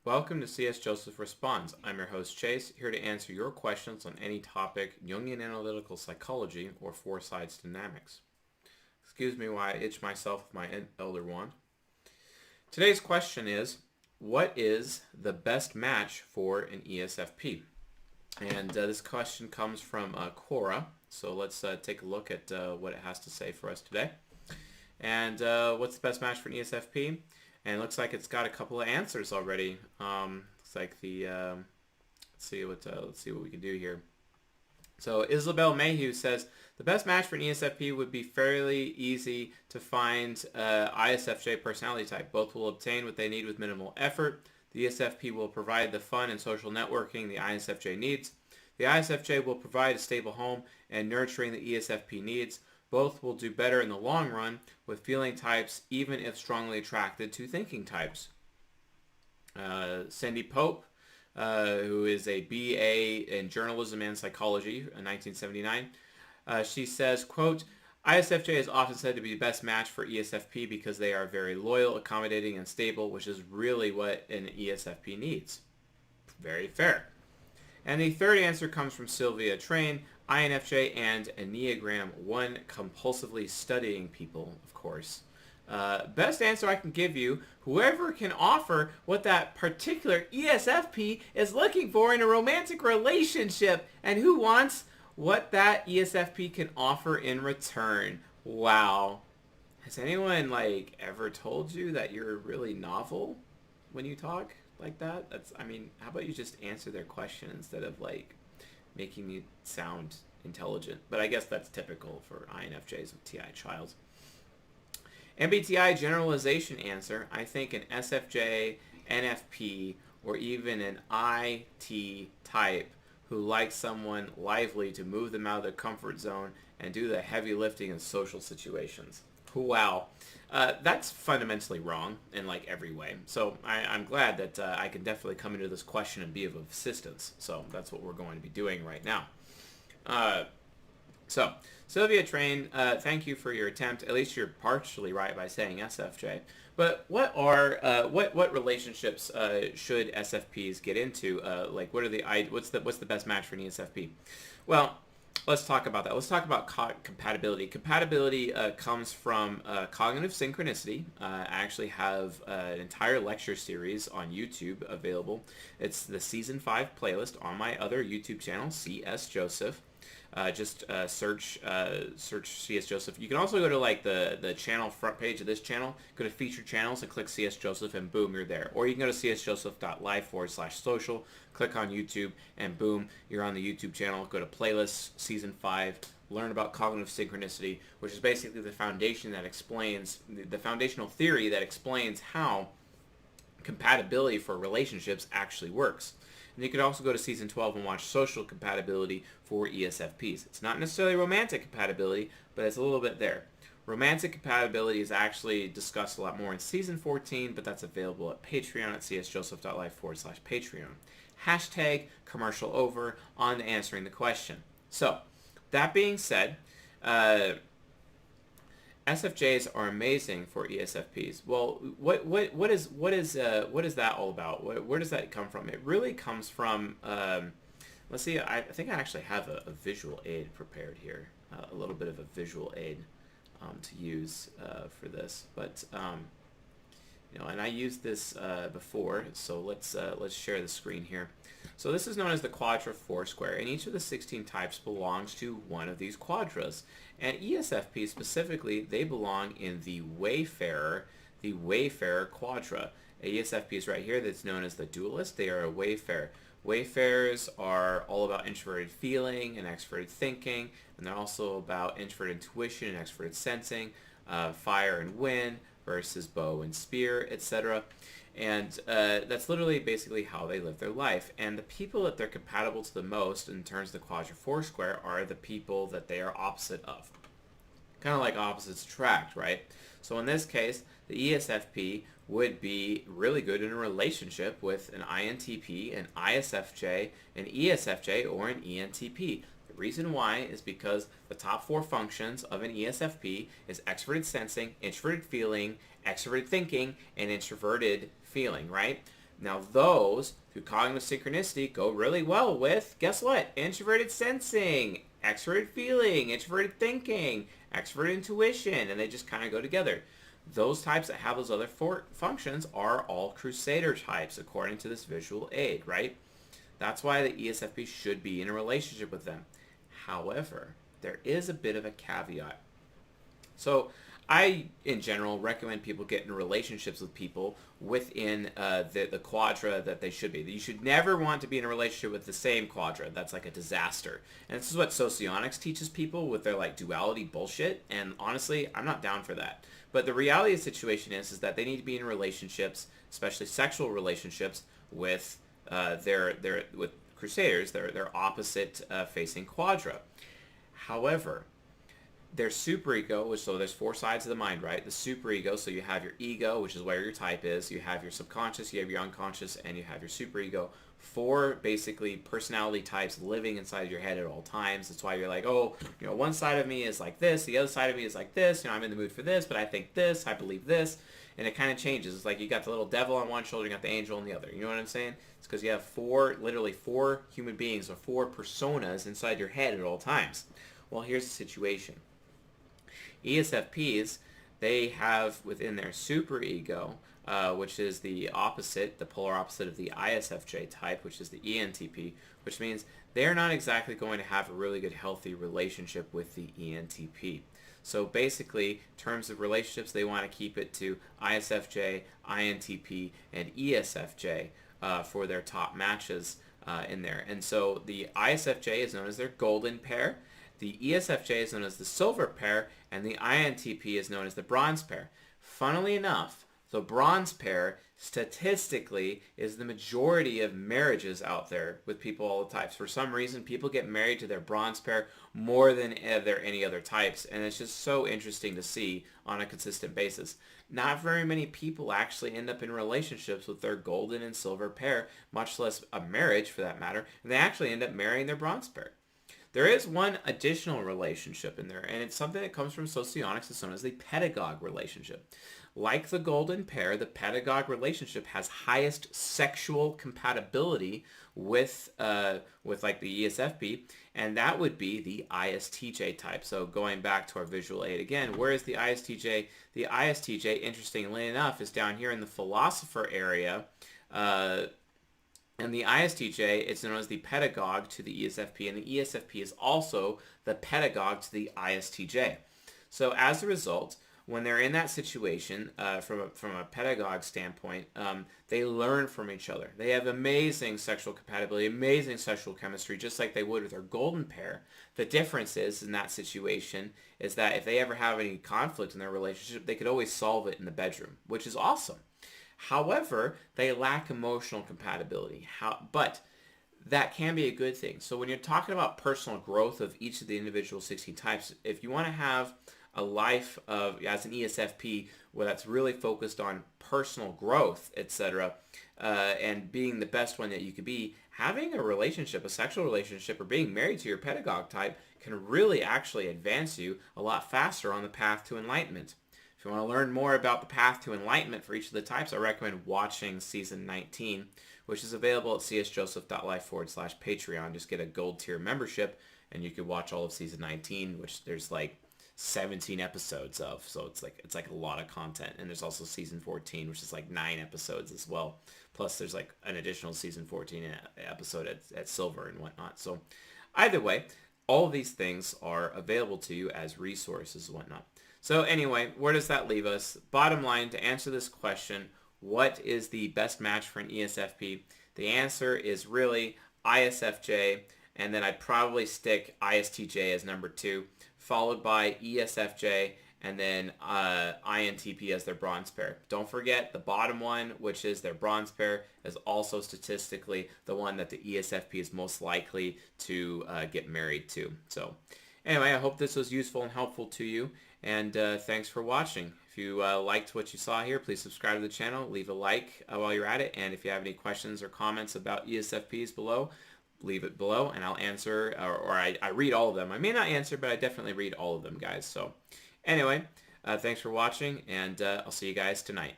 Welcome to CSJ Responds. I'm your host Chase, here to answer your questions on any topic, Jungian analytical psychology, or four sides dynamics. Excuse me while I itch myself with my elder wand. Today's question is, what is the best match for an ESFP? And this question comes from Quora, so let's take a look at what it has to say for us today. And what's the best match for an ESFP? And it looks like it's got a couple of answers already. Looks like the let's see what we can do here. So Isabel Mayhew says the best match for an ESFP would be fairly easy to find ISFJ personality type. Both will obtain what they need with minimal effort. The ESFP will provide the fun and social networking the ISFJ needs. The ISFJ will provide a stable home and nurturing the ESFP needs. Both will do better in the long run with feeling types, even if strongly attracted to thinking types. Cindy Pope, who is a BA in journalism and psychology in 1979, she says, quote, ISFJ is often said to be the best match for ESFP because they are very loyal, accommodating, and stable, which is really what an ESFP needs. Very fair. And the third answer comes from Sylvia Train, INFJ and Enneagram 1, compulsively studying people, of course. Best answer I can give you, whoever can offer what that particular ESFP is looking for in a romantic relationship, and who wants what that ESFP can offer in return. Wow. Has anyone ever told you that you're really novel when you talk like that? How about you just answer their question instead of making you sound intelligent? But I guess that's typical for INFJs with TI Childs. MBTI generalization answer, I think an SFJ, NFP, or even an IT type who likes someone lively to move them out of their comfort zone and do the heavy lifting in social situations. Wow. That's fundamentally wrong in every way. So I'm glad that I can definitely come into this question and be of assistance. So that's what we're going to be doing right now. So Sylvia Train, thank you for your attempt. At least you're partially right by saying SFJ. But what relationships should SFPs get into? What's the best match for an ESFP? Well, let's talk about that. Let's talk about compatibility. Compatibility comes from cognitive synchronicity. I actually have an entire lecture series on YouTube available. It's the Season 5 playlist on my other YouTube channel, CS Joseph. Just search CS Joseph. You can also go to the channel front page of this channel, go to featured channels and click CS Joseph and boom, you're there. Or you can go to csjoseph.live/social, click on YouTube and boom, you're on the YouTube channel. Go to playlists, Season 5, learn about cognitive synchronicity, which is basically the foundation that explains, the foundational theory that explains how compatibility for relationships actually works. And you could also go to Season 12 and watch social compatibility for ESFPs. It's not necessarily romantic compatibility, but it's a little bit there. Romantic compatibility is actually discussed a lot more in Season 14, but that's available at Patreon at csjoseph.live/Patreon. Hashtag commercial over, on to answering the question. So, that being said, SFJs are amazing for ESFPs. Well, what is that all about? Where does that come from? It really comes from. Let's see. I think I actually have a visual aid prepared here. A little bit of a visual aid to use for this, but and I used this before. So let's share the screen here. So this is known as the Quadra Foursquare, and each of the 16 types belongs to one of these quadras. And ESFP specifically, they belong in the Wayfarer quadra. A ESFP is right here that's known as the dualist. They are a Wayfarer. Wayfarers are all about introverted feeling and extroverted thinking, and they're also about introverted intuition and extroverted sensing, fire and wind versus bow and spear, etc. And that's literally basically how they live their life. And the people that they're compatible to the most in terms of the Quadra Foursquare are the people that they are opposite of. Kind of like opposites attract, right? So in this case, the ESFP would be really good in a relationship with an INTP, an ISFJ, an ESFJ, or an ENTP. The reason why is because the top four functions of an ESFP is extroverted sensing, introverted feeling, extroverted thinking, and introverted feeling, right? Now those through cognitive synchronicity go really well with, guess what? Introverted sensing, extroverted feeling, introverted thinking, extroverted intuition, and they just kind of go together. Those types that have those other four functions are all crusader types according to this visual aid, right? That's why the ESFP should be in a relationship with them. However, there is a bit of a caveat. So I, in general, recommend people get in relationships with people within the quadra that they should be. You should never want to be in a relationship with the same quadra. That's like a disaster. And this is what socionics teaches people with their like duality bullshit. And honestly, I'm not down for that. But the reality of the situation is that they need to be in relationships, especially sexual relationships, with with crusaders, their opposite facing quadra. However, their superego, so there's four sides of the mind, right? The superego, so you have your ego, which is where your type is. You have your subconscious, you have your unconscious, and you have your superego. Four basically personality types living inside your head at all times. That's why you're like, oh, one side of me is like this, the other side of me is like this. I'm in the mood for this, but I think this, I believe this, and it kind of changes. It's like you got the little devil on one shoulder, you got the angel on the other. You know what I'm saying? It's because you have literally four human beings or four personas inside your head at all times. Well, here's the situation. ESFPs, they have within their superego, which is the polar opposite of the ISFJ type, which is the ENTP, which means they're not exactly going to have a really good, healthy relationship with the ENTP. So basically, in terms of relationships, they want to keep it to ISFJ, INTP, and ESFJ for their top matches in there. And so the ISFJ is known as their golden pair. The ESFJ is known as the silver pair, and the INTP is known as the bronze pair. Funnily enough, the bronze pair statistically is the majority of marriages out there with people all the types. For some reason, people get married to their bronze pair more than any other types, and it's just so interesting to see on a consistent basis. Not very many people actually end up in relationships with their golden and silver pair, much less a marriage for that matter, and they actually end up marrying their bronze pair. There is one additional relationship in there, and it's something that comes from socionics. It's known as the pedagogue relationship. Like the golden pair, the pedagogue relationship has highest sexual compatibility with like the ESFP, and that would be the ISTJ type. So going back to our visual aid again, where is the ISTJ? The ISTJ, interestingly enough, is down here in the philosopher area. And the ISTJ is known as the pedagogue to the ESFP, and the ESFP is also the pedagogue to the ISTJ. So as a result, when they're in that situation, from a pedagogue standpoint, they learn from each other. They have amazing sexual compatibility, amazing sexual chemistry, just like they would with their golden pair. The difference is in that situation is that if they ever have any conflict in their relationship, they could always solve it in the bedroom, which is awesome. However, they lack emotional compatibility. But that can be a good thing. So when you're talking about personal growth of each of the individual 16 types, if you want to have a life of, as an ESFP, where that's really focused on personal growth, etc., and being the best one that you could be, having a relationship, a sexual relationship, or being married to your pedagogue type can really actually advance you a lot faster on the path to enlightenment. If you want to learn more about the path to enlightenment for each of the types, I recommend watching season 19, which is available at csjoseph.life/Patreon. Just get a gold tier membership, and you can watch all of season 19, which there's like 17 episodes of. So it's like a lot of content. And there's also season 14, which is like 9 episodes as well. Plus there's like an additional season 14 episode at Silver and whatnot. So either way, all of these things are available to you as resources and whatnot. So anyway, where does that leave us? Bottom line, to answer this question, what is the best match for an ESFP? The answer is really ISFJ, and then I'd probably stick ISTJ as number 2, followed by ESFJ, and then INTP as their bronze pair. Don't forget the bottom one, which is their bronze pair, is also statistically the one that the ESFP is most likely to get married to. So anyway, I hope this was useful and helpful to you. And thanks for watching. If you liked what you saw here, please subscribe to the channel, leave a like while you're at it, and if you have any questions or comments about ESFPs below, leave it below, and I'll answer, or I read all of them. I may not answer, but I definitely read all of them, guys. So anyway, thanks for watching, and I'll see you guys tonight.